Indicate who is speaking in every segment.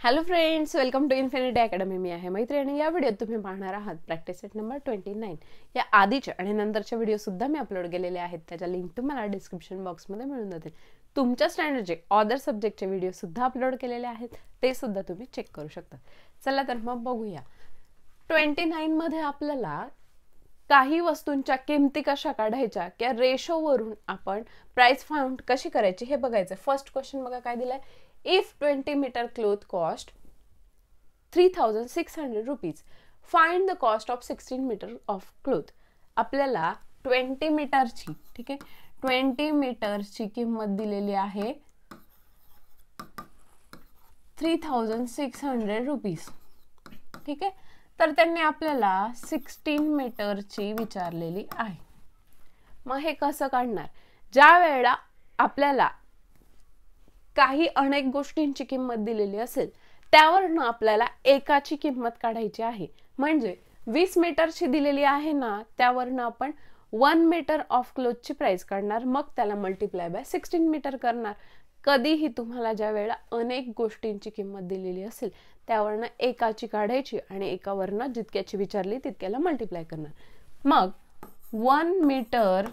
Speaker 1: Hello friends, welcome to infinity academy. मी आहे मैत्री आणि या व्हिडिओत तुम्ही पाहणार आहात प्रॅक्टिस सेट नंबर 29. या आधीचे आणि नंतरचे व्हिडिओ सुद्धा मी अपलोड केलेले आहेत. त्याच्या लिंक तुम्हाला डिस्क्रिप्शन बॉक्समध्ये मिळून जातील. तुमच्या स्टँडर्डचे अदर सब्जेक्टचे व्हिडिओ सुद्धा अपलोड केलेले आहेत, ते सुद्धा तुम्ही चेक करू शकता. चला तर मग बघूया. 29 मध्ये आपल्याला काही वस्तूंच्या किमती कशा काढायच्या किंवा रेशोवरून आपण प्राइस फाउंड कशी करायची हे बघायचं. फर्स्ट क्वेश्चन बघा काय दिलाय. If 20 meter cloth cost 3,600 rupees, find the cost of 16 meter of cloth. आपल्याला 20 मीटरची, ठीक आहे, 20 मीटरची किंमत दिलेली आहे 3,600 रुपीज. ठीक आहे, तर त्यांनी आपल्याला 16 मीटरची विचारलेली आहे. मग हे कसं काढणार? ज्या वेळेला आपल्याला काही अनेक गोष्टींची किंमत दिलेली असेल त्यावरनं आपल्याला एकाची किंमत काढायची आहे. म्हणजे 20 मीटरची दिलेली आहे ना, त्यावरनं आपण 1 मीटर ऑफ क्लोथची प्राइस काढणार, मग त्याला मल्टिप्लाय बाय 16 मीटर करणार. कधीही तुम्हाला ज्या वेळेला अनेक गोष्टींची किंमत दिलेली असेल त्यावरनं एकाची काढायची आणि एकावरनं जितक्याची विचारली तितक्याला मल्टिप्लाय करणार. मग 1 मीटर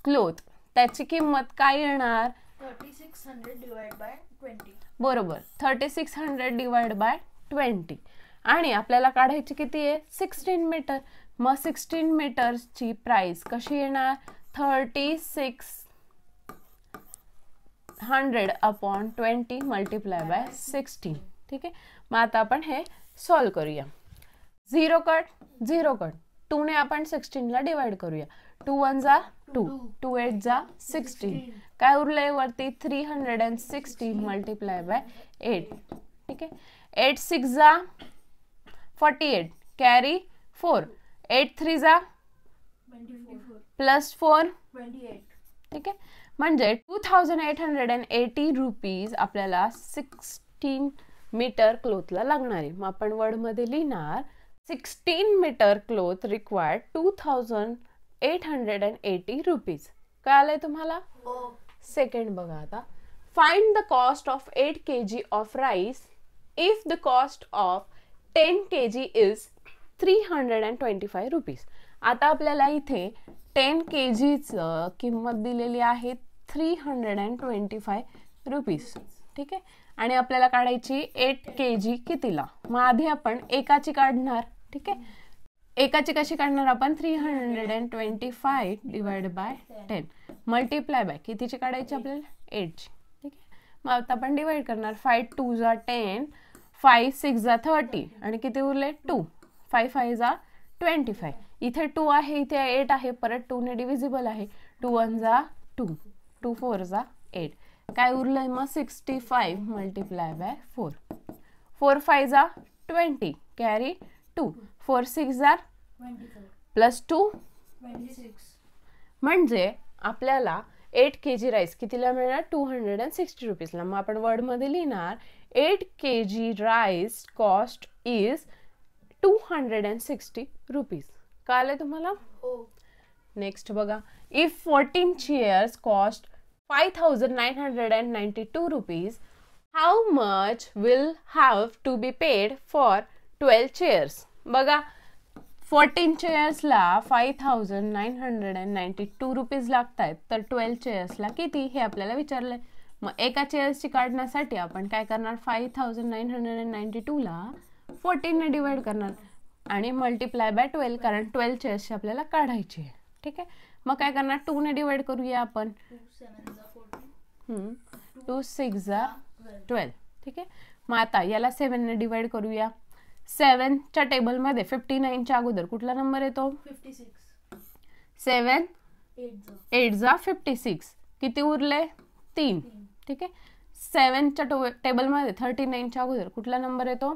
Speaker 1: क्लोथ त्याची किंमत काय येणार?
Speaker 2: 3600 divided by 20.
Speaker 1: बरोबर, 3600 डिवाइड बाय 20. आणि आपल्याला काढायची किती आहे? 16 मीटर. मग 16 मीटरची प्राइस कशी येणार? 3600 अपॉन 20 मल्टिप्लाय बाय 16. ठीक आहे, मग आता आपण हे सॉल्व करूया. 0 कट 0 कट 2 ने आपण 16 ला डिवाइड करूया. 2 1 जा 2, 2 8 जा 16. काय उरलंय वरती? 360 मल्टिप्लाय बाय 8. ठीक आहे, 8 6 जा 48, कॅरी 4, 8 3 जा
Speaker 2: 24
Speaker 1: प्लस 4
Speaker 2: 28.
Speaker 1: ठीक आहे, म्हणजे 2880 रुपीज आपल्याला 16 मीटर क्लोथला लागणार आहे. मग आपण वर्ड मध्ये लिहिणार 16 मीटर क्लोथ रिक्वायर्ड 2880 रुपीज. काय आलंय तुम्हाला? सेकंड बघा आता. Find the cost of 8 kg of rice if the cost of 10 kg is 325 rupees. आता आपल्याला इथे 10 kg किंमत दिलेली आहे 325 रुपीज. ठीक आहे, आणि आपल्याला काढायची 8 kg कितीला? मग आधी आपण एकाची काढणार. ठीक आहे, एकाची कशी काढणार आपण? 325 डिवाइड बाय 10 मल्टिप्लाय बाय कितीची काढायची आपल्याला? 8ची. ठीक आहे, मग आता आपण डिवाइड करणार. 5 2 जा 10, 5 6 जा 30 आणि किती उरले? 2, 5 5 जा 25. इथे 2 आहे, इथे 8 आहे, परत 2 ने डिव्हिजिबल आहे. 2 1 जा 2, 2 4 जा 8. काय उरलंय मग? 65 मल्टिप्लाय बाय 4. 4 5 जा 20, कॅरी 2, 4 6 जा
Speaker 2: 24
Speaker 1: प्लस 2
Speaker 2: 26.
Speaker 1: म्हणजे आपल्याला 8 kg राईस कितीला मिळणार? 260 रुपीजला. मग आपण वर्ड मध्ये लिहिणार 8 kg rice cost is 260 rupees. कळालंय तुम्हाला? नेक्स्ट बघा. If 14 chairs cost 5992 rupees, how much will have to be paid for 12 chairs. बघा, 14 चेअर्सला 5992 रुपीज लागतायत, तर 12 चेअर्सला किती हे आपल्याला विचारलंय. मग एका चेअर्सची काढण्यासाठी आपण काय करणार? 5992 ला 14 ने डिवाइड करणार आणि मल्टिप्लाय बाय 12, कारण 12 चेअर्सची आपल्याला काढायची आहे. ठीक आहे, मग काय करणार? 2 ने डिवाइड करूया आपण. 2 6 जा 12. ठीक आहे, मग आता याला 7 ने डिवाइड करूया. 7 च्या टेबल मध्ये 59 च्या अगोदर कुठला नंबर येतो?
Speaker 2: 56.
Speaker 1: 7 8 जा 56, किती उरले? 3. ठीक आहे, 7 च्या टेबल मध्ये 39 च्या अगोदर कुठला नंबर येतो?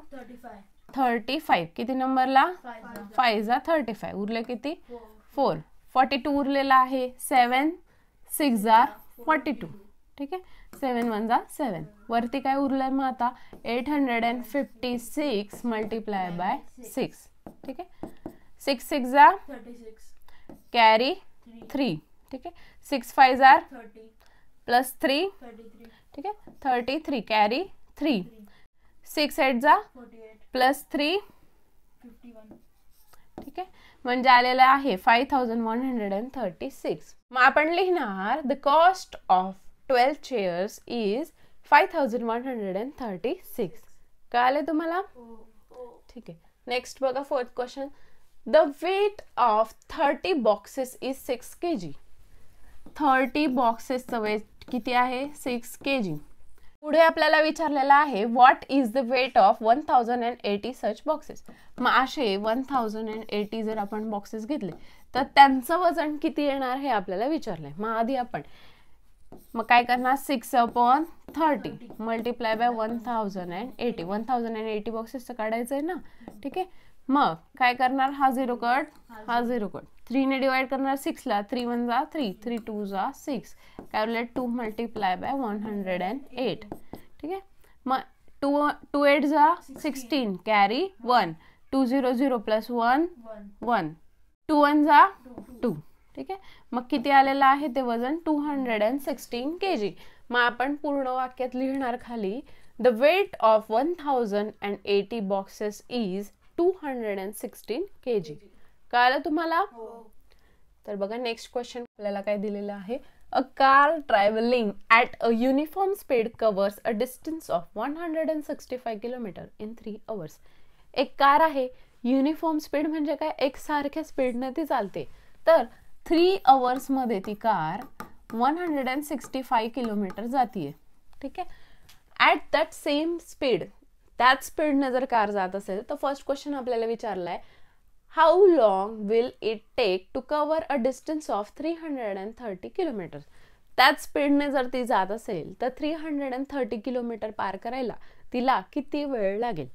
Speaker 1: 35, किती नंबरला? 5 जा 35, उरले किती? 4. 42 उरलेला आहे. 7 6 जा 42. ठीक आहे, 7 1 जा 7. वरती काय उरलंय मग आता? 856 मल्टिप्लाय बाय 6. ठीक आहे, 6 6 जा
Speaker 2: 36,
Speaker 1: कॅरी 3. ठीक आहे, 6 5 जा
Speaker 2: 30
Speaker 1: प्लस 3.
Speaker 2: 33.
Speaker 1: ठीक आहे, 33 कॅरी 3 6 8 जा
Speaker 2: 48
Speaker 1: प्लस 3
Speaker 2: 51
Speaker 1: ठीक आहे, म्हणजे आलेलं आहे 5136. मग आपण लिहिणार the cost of 12 chairs is 5136. कळाले तुम्हाला? ठीक आहे. नेक्स्ट बघा fourth question. The weight of 30 boxes is 6 kg. 30 बॉक्सेसचं वेट किती आहे? 6 kg. पुढे आपल्याला विचारलेलं आहे what is the weight of 1080 such boxes. मग असे 1080 जर आपण बॉक्सेस घेतले तर त्यांचं वजन किती येणार हे आपल्याला विचारलंय. मग आधी आपण मग काय करणार? 6/30 मल्टिप्लाय बाय 1080. 1080 बॉक्सेसचं काढायचं आहे ना. ठीक आहे, मग काय करणार? हा 0 कट, हा 0 कट. 3 ने डिवाइड करणार 6 ला. 3 1 जा 3, 3 2 जा 6. Calculate 2 multiply by 108. ठीक आहे, मग 2 8 जा 16 कॅरी 1. 2 0 0 प्लस 1 1. 2 1 जा 2. ठीक आहे, मग किती आलेलं आहे ते वजन? 216 kg. मग आपण पूर्ण वाक्यात लिहिणार खाली the weight of 1080 boxes is 216 kg. कळलं तुम्हाला? तर बघा नेक्स्ट क्वेश्चन आपल्याला काय दिलेलं आहे. A car travelling at a uniform speed covers a distance of 165 kilometre in 3 hours. एक कार आहे, युनिफॉर्म स्पीड म्हणजे काय? एकसारख्या स्पीडने ती चालते. तर 3 hours मध्ये ती कार 165 किलोमीटर जातीये. ठीक आहे, ॲट दॅट सेम स्पीड, त्याच स्पीडने जर कार जात असेल तर फर्स्ट क्वेश्चन आपल्याला विचारलाय how long will it take to cover a distance of 330 kilometre. त्याच स्पीडने जर ती जात असेल तर 330 किलोमीटर पार करायला तिला किती वेळ लागेल.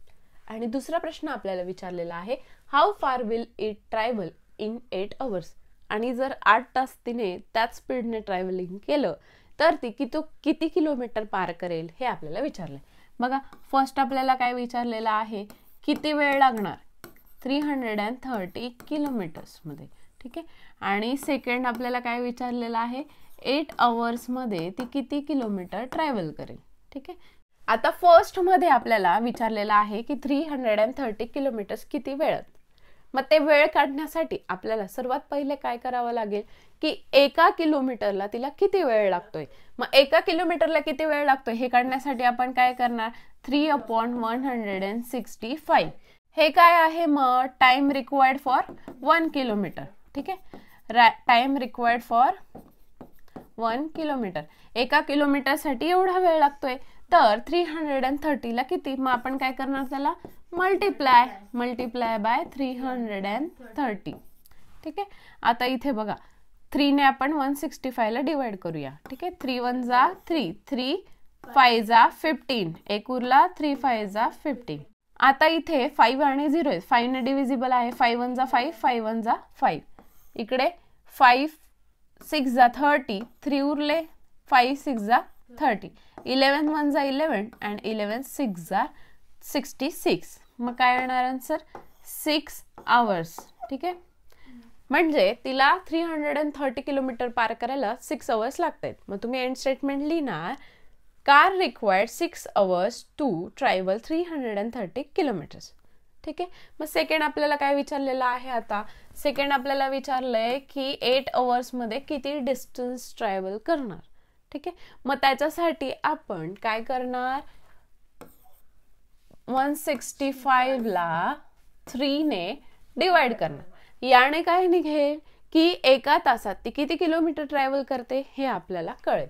Speaker 1: आणि दुसरा प्रश्न आपल्याला विचारलेला आहे हाऊ फार will it travel in 8 hours. आणि जर 8 तास तिने त्याच स्पीडने ट्रॅव्हलिंग केलं तर ती किती किलोमीटर पार करेल हे आपल्याला विचारलंय. बघा फर्स्ट आपल्याला काय विचारलेलं आहे? किती वेळ लागणार? 330 किलोमीटर्स मध्ये. ठीक आहे, आणि सेकंड आपल्याला काय विचारलेलं आहे? 8 hours मध्ये ती किती किलोमीटर ट्रॅव्हल करेल. ठीक आहे, आता फर्स्ट मध्ये आपल्याला विचारलेलं आहे की 330 किलोमीटर्स किती वेळात. मग ते वेळ काढण्यासाठी आपल्याला सर्वात पहिले काय करावं लागेल की 1 किलोमीटरला तिला किती वेळ लागतोय. मग 1 किलोमीटरला किती वेळ लागतोय हे काढण्यासाठी आपण काय करणार? 3/165. हे काय आहे? मग टाइम रिक्वायर्ड फॉर 1 किलोमीटर. ठीक आहे, टाइम रिक्वायर्ड फॉर 1 किलोमीटर. 1 किलोमीटरसाठी एवढा वेळ लागतोय तर 330 ला किती? मग आपण काय करणार? त्याला मल्टिप्लाय बाय 330. ठीक आहे, आता इथे बघा 3 ने आपण 165 ला डिवाइड करूया. ठीक आहे, 3 1 जा 3, 3 5 जा 15, एक उरला 3 5 जा 15. आता इथे 5 आणि 0 आहे, 5 ने डिव्हिजिबल आहे. 5 1 जा 5, 5 1 जा 5. इकडे 5 6 जा 30, 3 उरले, 5 6 जा 30. 11 1 जा 11 and 11 6 जा 66. मग काय येणार आन्सर? 6 hours. ठीक आहे, म्हणजे तिला 330 किलोमीटर पार करायला 6 hours लागतात. मग तुम्ही एंड स्टेटमेंट लिहिणार car required 6 hours to travel 330 kilometers. ठीक आहे, मग सेकंड आपल्याला काय विचारलेलं आहे? आता सेकंड आपल्याला विचारलंय की 8 hours मध्ये किती डिस्टन्स ट्रॅव्हल करणार. ठीक आहे, मग त्याच्यासाठी आपण काय करणार? 165 ला 3 ने डिवाइड करणार. याने काय निघेल की 1 तासात ती किती किलोमीटर ट्रॅव्हल करते हे आपल्याला कळेल.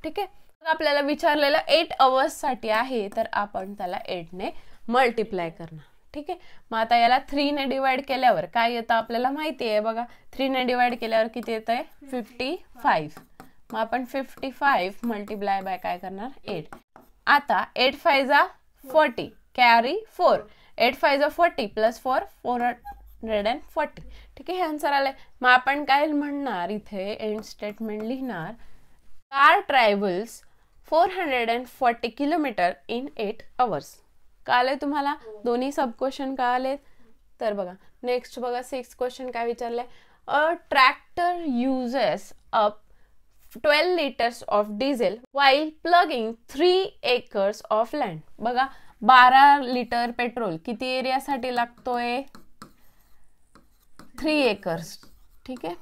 Speaker 1: ठीक आहे, आपल्याला विचारलेलं 8 hours साठी आहे तर आपण त्याला 8 ने मल्टिप्लाय करणार. ठीक आहे, मग आता याला 3 ने डिवाइड केल्यावर काय येतं आपल्याला माहिती आहे. बघा 3 ने डिवाइड केल्यावर किती येतंय? 55. मग आपण 55 मल्टिप्लाय बाय काय करणार? 8. आता 8 5 जा 40 कॅरी 4. 8 5 जा 40 प्लस 4 440. ठीक आहे, हे आन्सर आलंय. मग आपण काय म्हणणार? इथे एंड स्टेटमेंट लिहिणार car travels 440 kilometre in 8 hours. कळालंय तुम्हाला? दोन्ही सब क्वेश्चन कळाले. तर बघा नेक्स्ट बघा 6th क्वेश्चन काय विचारलंय. A tractor uses up 12 liters of diesel while plugging 3 acres of land. बघा 12 लिटर पेट्रोल किती एरियासाठी लागतोय? 3 एकर्स. ठीक आहे.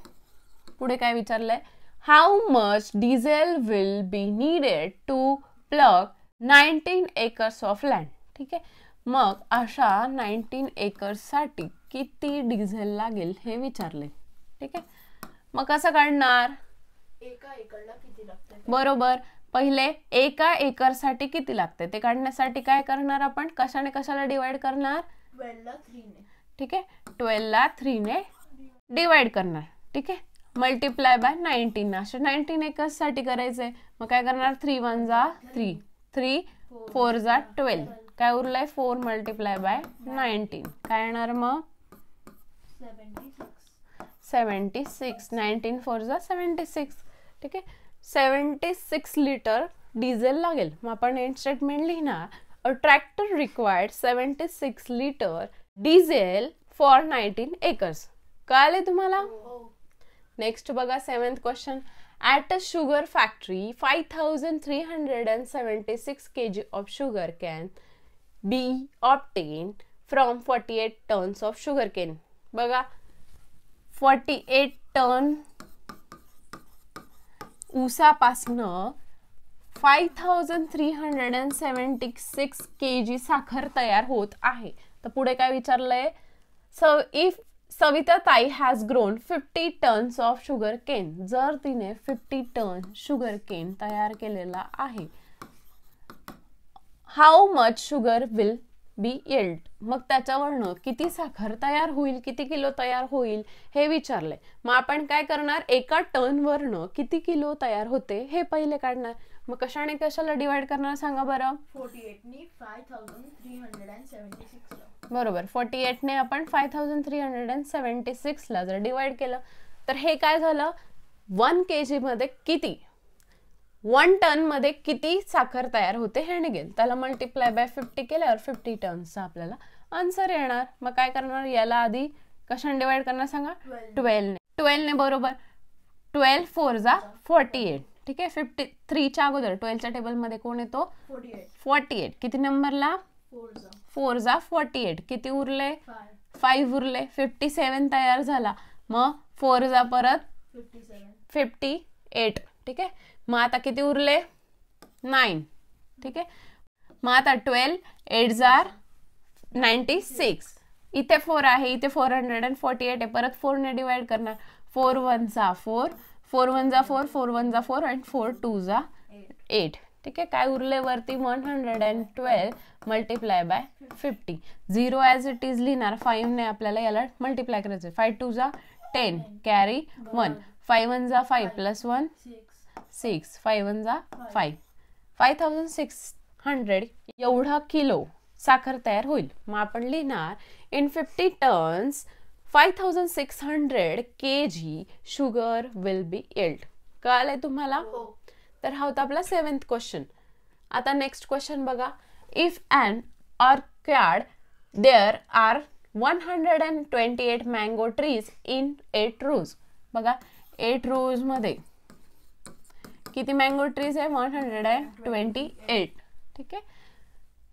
Speaker 1: पुढे काय विचारलंय? How much diesel will be needed to plug 19 acres of land. ठीक आहे. मग अशा 19 एकर्स साठी किती डिझेल लागेल हे विचारले. ठीक आहे. मग कसं काढणार?
Speaker 2: एका एकरला किती लागते?
Speaker 1: बरोबर. पहिले एका एकर साठी किती लागते ते काढण्यासाठी काय करणार आपण? कशाने कशाला डिवाइड करणार?
Speaker 2: 12 ला 3 ने.
Speaker 1: ठीक आहे. 12 ला 3 ने डिवाइड करणार. ठीक आहे. Multiply by 19. असे 19 एकर्स साठी करायचंय. मग काय करणार? 3 1 जा 3, 3 4 जा 12. काय उरलंय? 4 मल्टिप्लाय बाय 19. काय येणार मग? 76. 19 4 जा 76. ठीक आहे. 76 लिटर डिझेल लागेल. मग आपण एंड स्टेटमेंट लिहिणार a tractor required 76 litre diesel for 19 acres. कळाले तुम्हाला? नेक्स्ट बघा 7th question. At a sugar factory 5376 kg of sugar can be obtain from 48 tons of sugar cane. बघा 48 टन ऊसापासनं 5376 kg साखर तयार होत आहे. तर पुढे काय विचारलंय? इफ सविता ताई has grown 50 tons of sugar cane. जर तिने 50 टन शुगर केन तयार केलेला आहे, how much sugar will be yield. मग त्याच्यावरनं किती साखर तयार होईल, किती किलो तयार होईल हे विचारलंय. मग आपण काय करणार? एका टन वरनं किती किलो तयार होते हे पहिले काढणार. मग कशाने कशाला डिवाइड करणार सांगा बरं?
Speaker 2: 48 ने 5376 ला.
Speaker 1: बरोबर. 48 ने आपण 5376 ला जर डिवाइड केलं तर हे काय झालं? 1 kg मध्ये किती, 1 टन मध्ये किती साखर तयार होते हे निघेल. त्याला मल्टिप्लाय बाय 50 केल्यावर 50 टन्सचा आपल्याला आन्सर येणार. मग काय करणार? याला आधी कशाने डिवाइड करणार सांगा? 12 ने. 12 ने बरोबर. 12 4 जा 48. ठीक आहे. 53 च्या अगोदर 12 च्या टेबल मध्ये कोण येतो? 48. किती नंबरला? 4 जा 48. किती उरले? 5 उरले. 57 तयार झाला. मग 4 जा परत 58. ठीक आहे. मग आता किती उरले? 9. ठीक आहे. मग आता 12 8 जार 96. इथे 4 आहे, इथे 448 आहे. परत 4 ने डिवाइड करणार. 4 1 जा 4, 4 1 जा 4, 4 1 जा 4 आणि 4 2 जा 8. ठीक आहे. काय उरले वरती? 112 multiply by 50. 0 as it is लिहिणार. 5 ने आपल्याला याला मल्टिप्लाय करायचं. 5 2 जा 10 कॅरी 1. 5 1 जा 5 प्लस 1 6. 5 1 जा 5. 5600 एवढा किलो साखर तयार होईल. मग आपण लिहिणार in 50 tons 5600 kg sugar will be yield. कळालंय तुम्हाला? तर हा होता आपला 7th क्वेश्चन. आता नेक्स्ट क्वेश्चन बघा. If an orchard there are 128 mango trees in 8 rows. बघा 8 रोज मध्ये किती मँगो ट्रीज आहे? 128. ठीक आहे.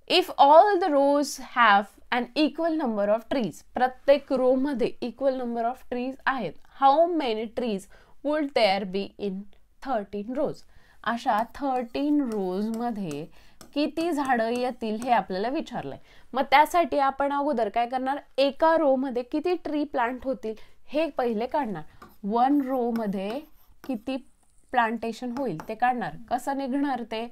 Speaker 1: If all the rows have an equal number of trees. प्रत्येक रो मध्ये इक्वल नंबर ऑफ ट्रीज आहेत. How many trees would there be in 13 rows. अशा 13 रोज मध्ये किती झाडं येतील हे आपल्याला विचारलंय. मग त्यासाठी आपण अगोदर काय करणार? एका रो मध्ये किती ट्री प्लांट होतील हे पहिले काढणार. 1 रो मध्ये किती प्लांटेशन होईल ते काढणार. कसं निघणार ते?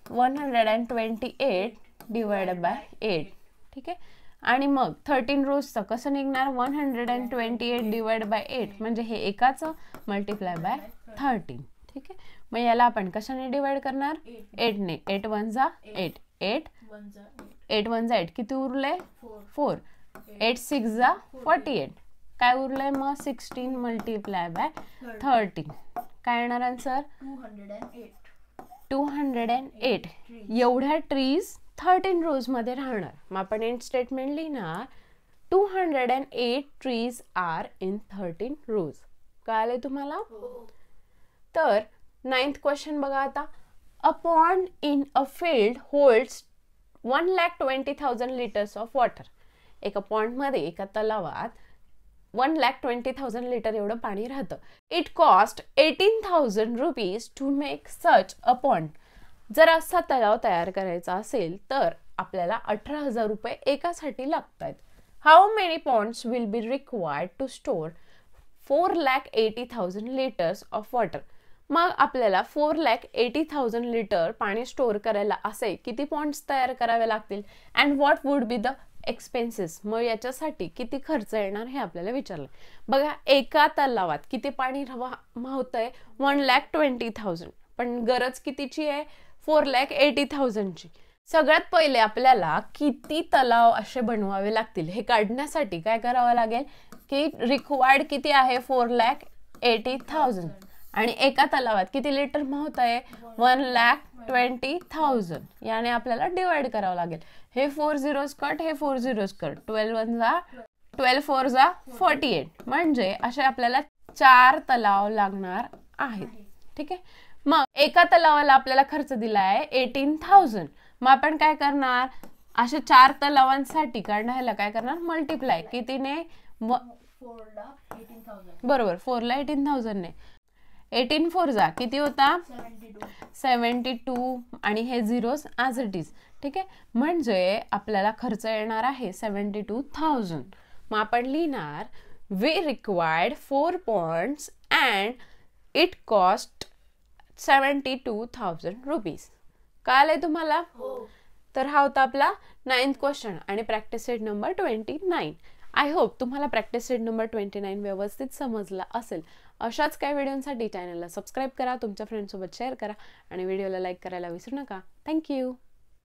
Speaker 1: 128 डिवाइडेड बाय 8. ठीक आहे. आणि मग 13 रोजचं कसं निघणार? 128 डिवाइड बाय 8 म्हणजे हे एकाचं मल्टिप्लाय बाय 13. ठीक आहे. मग याला आपण कशाने डिवाइड करणार? 8 ने. 8 1 जा 8. 8 1 जा 8. किती उरले? 4. 8 6 जा 48. काय उरलंय मग? 16 मल्टिप्लाय बाय 13. काय येणार आन्सर? 208. एवढ्या ट्रीज 13 रोज मध्ये राहणार. मग आपण एंड स्टेटमेंट लिहिणार 208 ट्रीज आर इन 13 रोज. कळाले तुम्हाला? तर 9th क्वेश्चन बघा आता. A pond in a field holds 1,20,000 litres of water. एका पॉन्डमध्ये, एका तलावात 1,20,000 लिटर एवढं पाणी राहतं. It cost 18,000 rupees to make such a pond. जर असा तलाव तयार करायचा असेल तर आपल्याला 18,000 रुपये एकासाठी लागतात. How many ponds will be required to store 4,80,000 litres of water. मग आपल्याला 4,80,000 लिटर पाणी स्टोअर करायला असे किती पॉन्ड्स तयार करावे लागतील. And what would be the expenses. मग याच्यासाठी किती खर्च येणार हे आपल्याला विचारलं. बघा, एका तलावात किती पाणी मावतंय 1,20,000, पण गरज कितीची आहे 4,80,000 ची. सगळ्यात पहिले आपल्याला किती तलाव असे बनवावे लागतील हे काढण्यासाठी काय करावं लागेल की रिक्वायर्ड किती आहे 4,80,000 आणि एका तलावात किती लिटर मावत आहे 1,20,000. याने आपल्याला डिवाइड करावं लागेल. हे 4 झिरोज कट, हे 4 झिरोज कट, 12 4 जा 48. म्हणजे असे आपल्याला 4 तलाव लागणार आहेत. ठीक आहे. मग एका तलावाला आपल्याला खर्च दिला आहे 18,000. मग आपण काय करणार, अशा 4 तलावांसाठी काढण्याला काय करणार मल्टिप्लाय. कितीने
Speaker 2: 4,18,000.
Speaker 1: बरोबर, 4,18,000 ने. 18 4 जा किती होता 72 आणि हे झिरोज ॲज इट इज. ठीक आहे. म्हणजे आपल्याला खर्च येणार आहे 72,000. मग आपण लिहिणार we required 4 ponds and it cost 72,000 rupees. कळालंय तुम्हाला. तर हा होता आपला 9th क्वेश्चन आणि practice set number 29. I hope तुम्हाला प्रॅक्टिस सेट नंबर 29 व्यवस्थित समजला असेल. अशाच काही व्हिडिओसाठी चॅनलला सबस्क्राईब करा, तुमच्या फ्रेंड्ससोबत शेअर करा आणि व्हिडिओला लाईक करायला विसरू नका. थँक्यू.